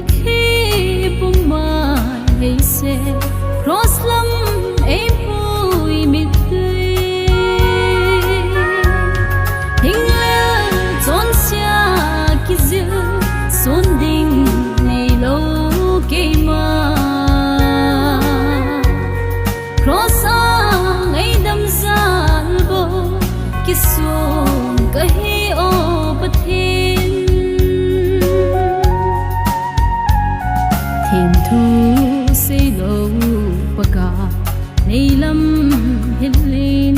khi bung mà hay xe cross lắm em vui mịt tươi hình lẽ trốn xa kia giữa xuân đình này lâu kê mà cross ang ấy đâm ra bồ kia xuân cái ô bất thiên thiên thu xây lâu bạc cả này lâm hết lên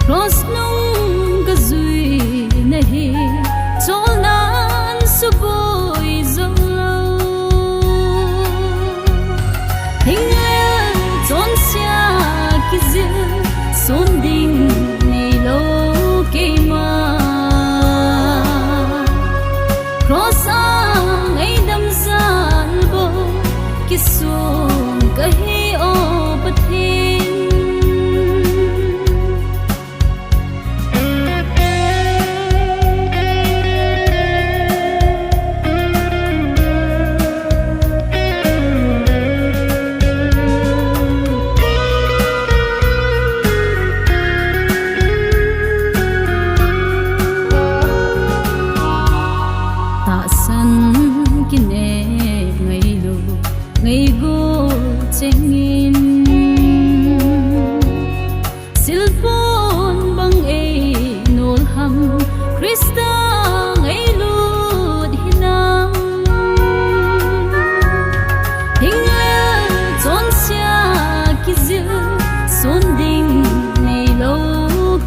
cross nung cái duy này cho nan su bồi dâu lâu hình lẽ trốn xa kia giữa xuân đình này lâu kê mà cross ang ấy đâm ra bồ kia xuân cái ô bất thiên tạ sân kine ngày lu ngày go chengin silpon bang e nol ham Krista ngày lu hinam hình lẽ trốn xa kia giữa xuân đình này lâu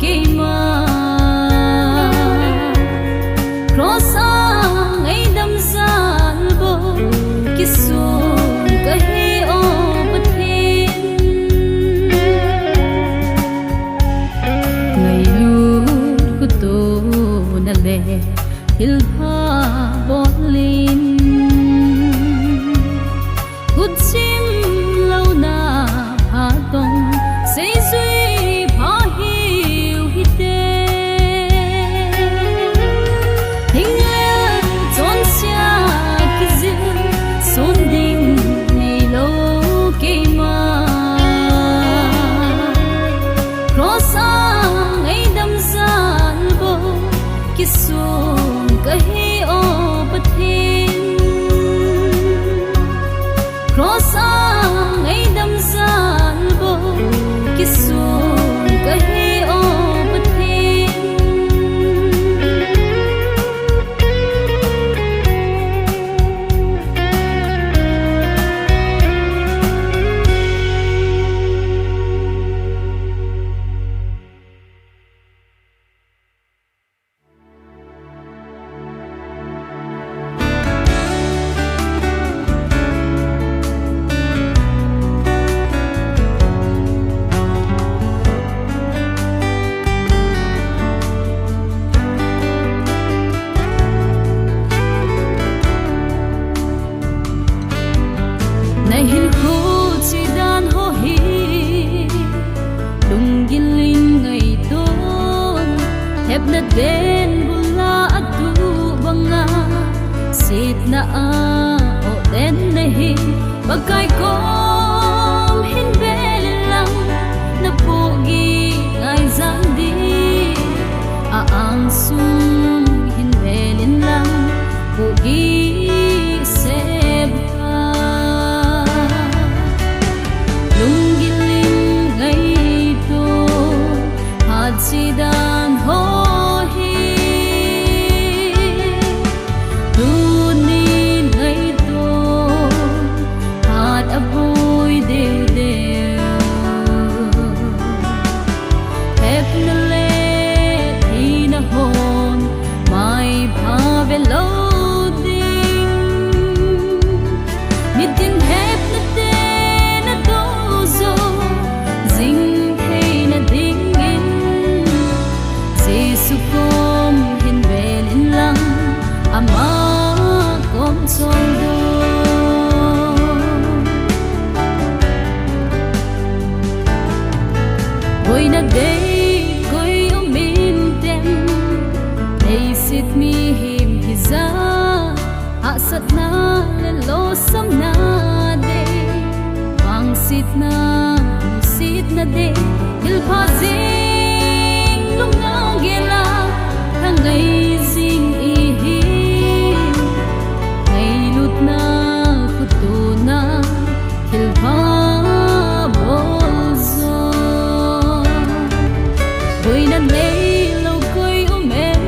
kê mà cross ang ấy đâm ra bồ kia xuân cái ô bất thiên ngày lút của tôi nà lệ hil pha bón lên hút chim lâu na pha tông xây duy pha hiu hi tê hình lẽ trốn xa kia giữa xuân đình này lâu kê mà cross ang ấy đâm ra bồ kia xuân cái ô bất thiên cross ang ấy đâm ra bồ kia xuân cái ô bất thiên này hin khu chỉ đan ho hi lung gin linh ngày tôn hẹp nát bên bula atu banga sit na a o den này bagai kom hin bel lang na pogi ai giang đi a ang sum hin belin lang pogi dan ho hi tu ni ngày to hat abu sat na le lo sam na de wang sit na de hil pha jing lung na gela thang ngai jing i hi ngai lut na khutu na hil pha bol zo boi na nei lo koi em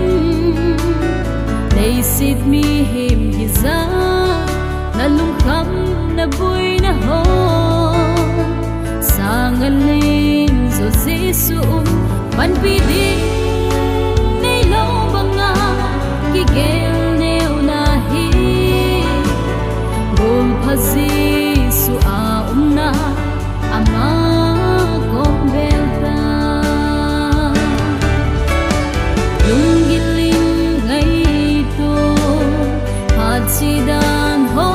nei sit mi him hi za na lung kham na boi na ho sangaling zo Jesu ban pi ding nei lo banga ki gel neu na hi bol pha Jesu a na ama kom belta lung giling ngai to hat si dan ho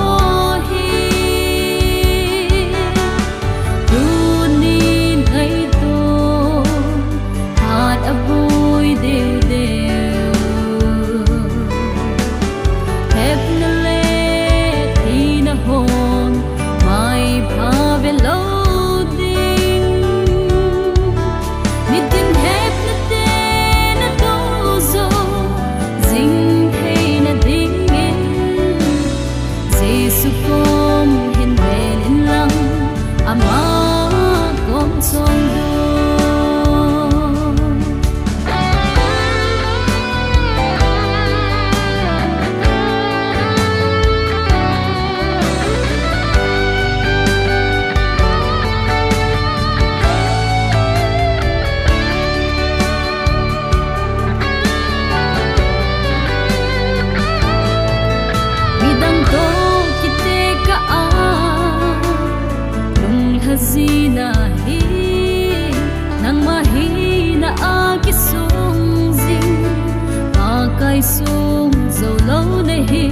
sung dầu lâu này hi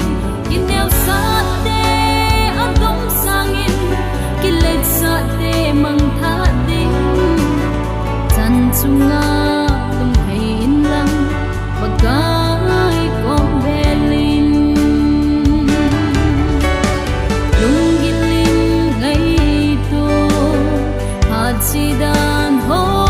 in neo sát te adom sangin kilet sát te mang tha ding chan chunga tum hein lang bagai kom belin lung giling ngai to hat sidan ho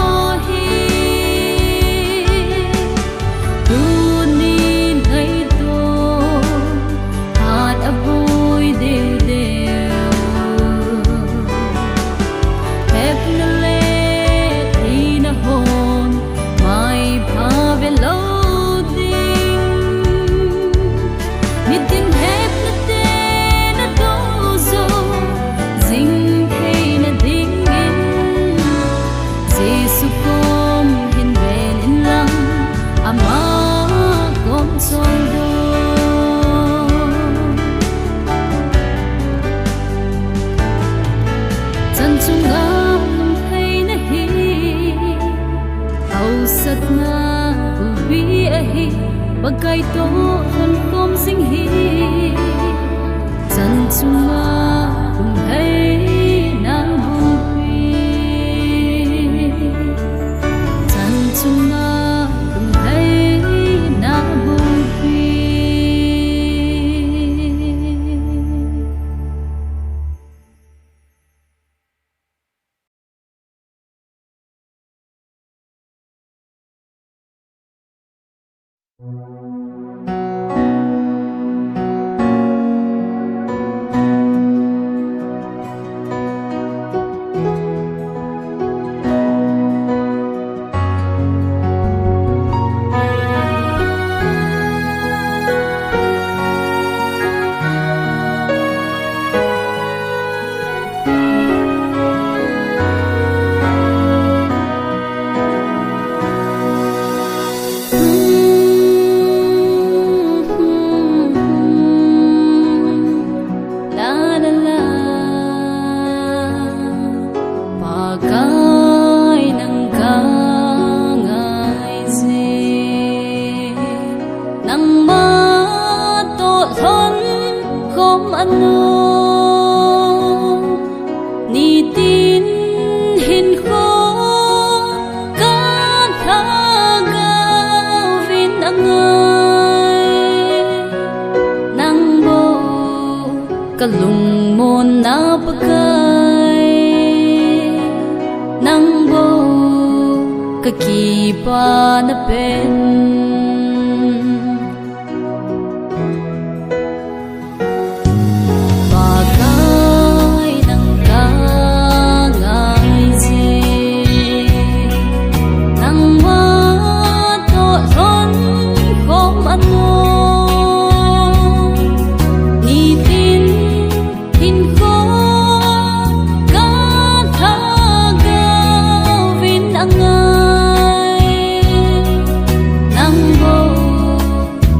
bagai to han kom sing hi chan chunga tum hai na bu pi chan chunga tum hai na bu pi nang bo kalung mo na pagkay nang bo kakipa na pen bagay ng kangay nang matoton kong ano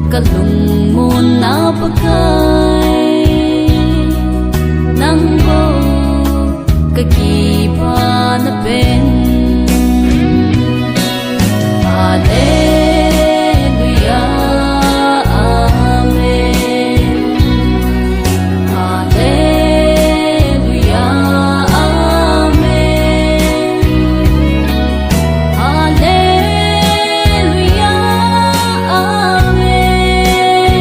kalung mo na pagkay nang bo kakipa na pen Hallelujah, Amen. Hallelujah, Amen. Hallelujah, Amen.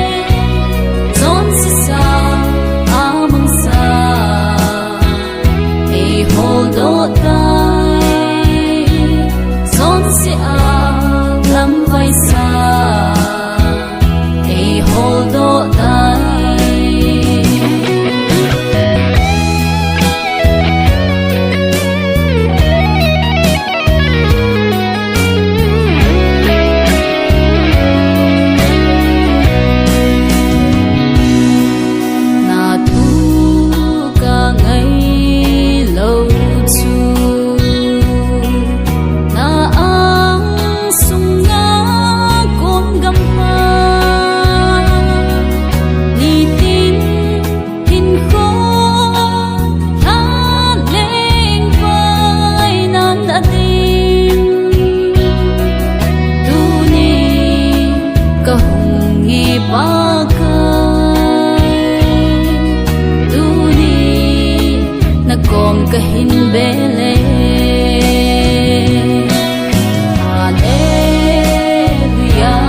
Son si sa amang sa hold o tay son si lam vai sa hold o tay na tu ka ngay lâu chu na ang sung nga con gam ha ni tin hin kho tha leng vai nan atin tu ni ka hung nge ba tu ni nagkom kahin bele Hallelujah,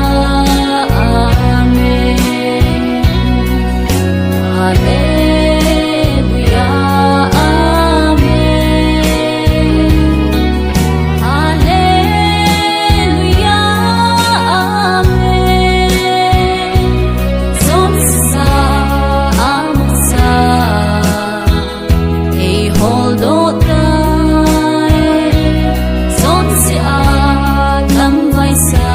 Amen. Hallelujah, Amen. Hallelujah, Amen. Son sa amang sa hold o tay son si lam vai sa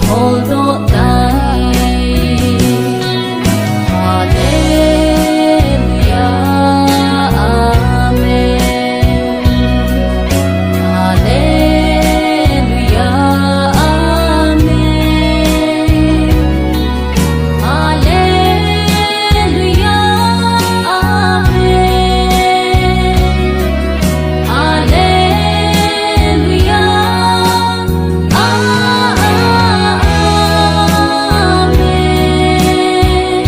hold o tay Hallelujah, Amen. Hallelujah, Amen. Hallelujah, Amen. Hallelujah, Amen.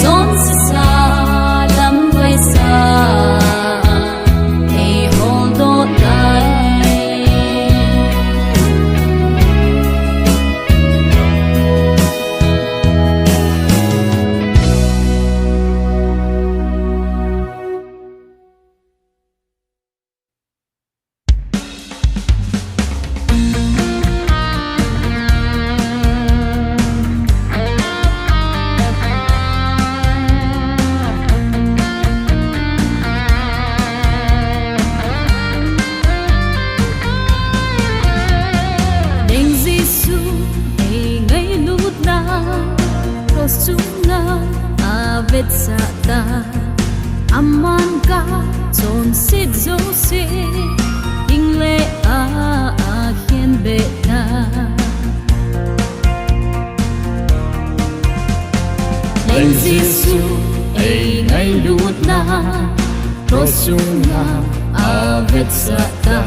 Son si sa lam vai sa hold o tay Đền Giêsu ay ngay lút na Rosuna avet sa ta Aman ka son sit Jose Ingle ahien beta Đền Giêsu ay ngay lút na Rosuna avet sa ta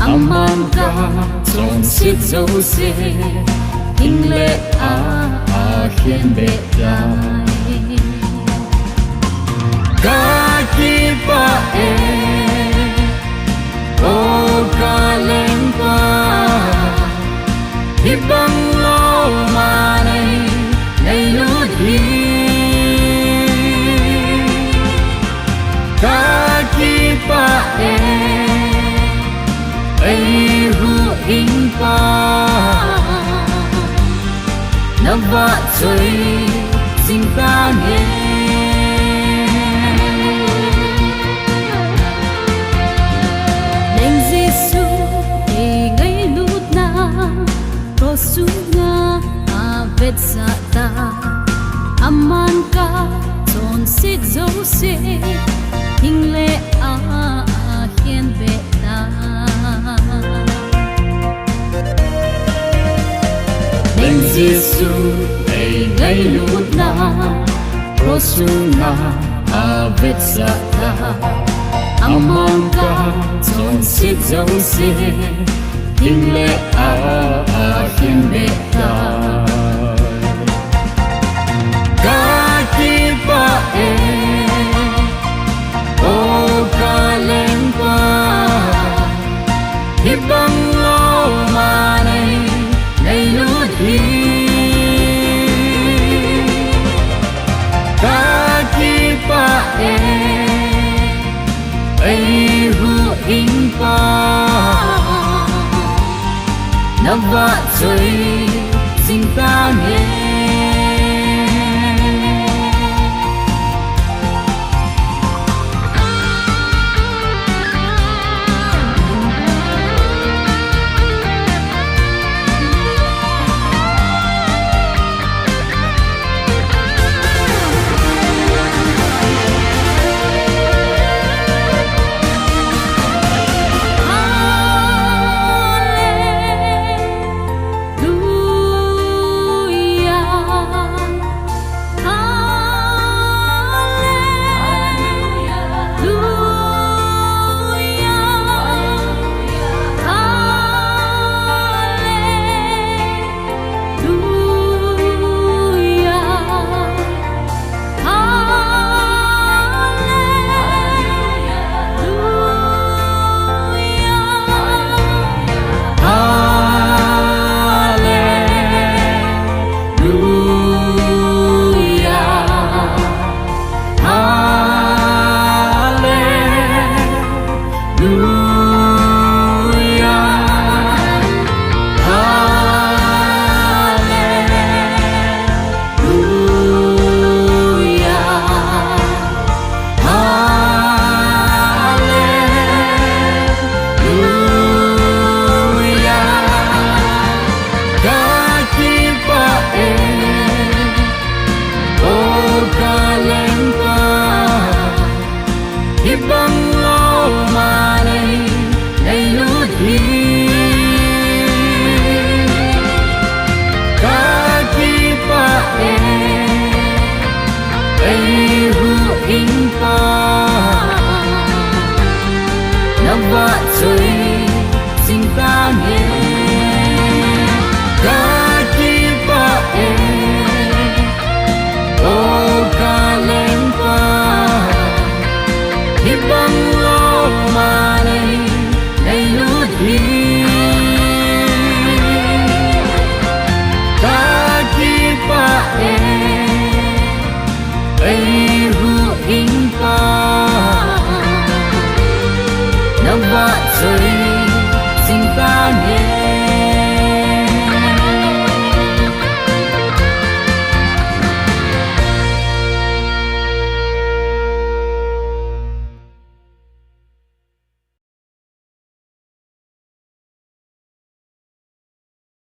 Aman ka son sit Jose Ingle ahien beta Kakipa o kalempa Ibang lo manay ngay lút vạ chơi dinh ta nghe Neng Giêsu thì ngay lúc na pro sunga avet sa ta aman ka ton sit zo se hing le a hiền về ta Neng Giêsu ngày ngay lúc na pro sunga avet sa ta aman ka ton sit zo se hing le a hiền về ta Ibang lo manay ngay lút hi Kaki pa ay hu in pa Na vạ chơi dinh ta nghe Ibang lo manay ngay lút hi Kaki pa ay hu in pa Na vạ chơi dinh ta nghe Kaki pa o ka lên pa Ibang lo manay ngay lút hi Kaki pa ay hu in pa Na vạ chơi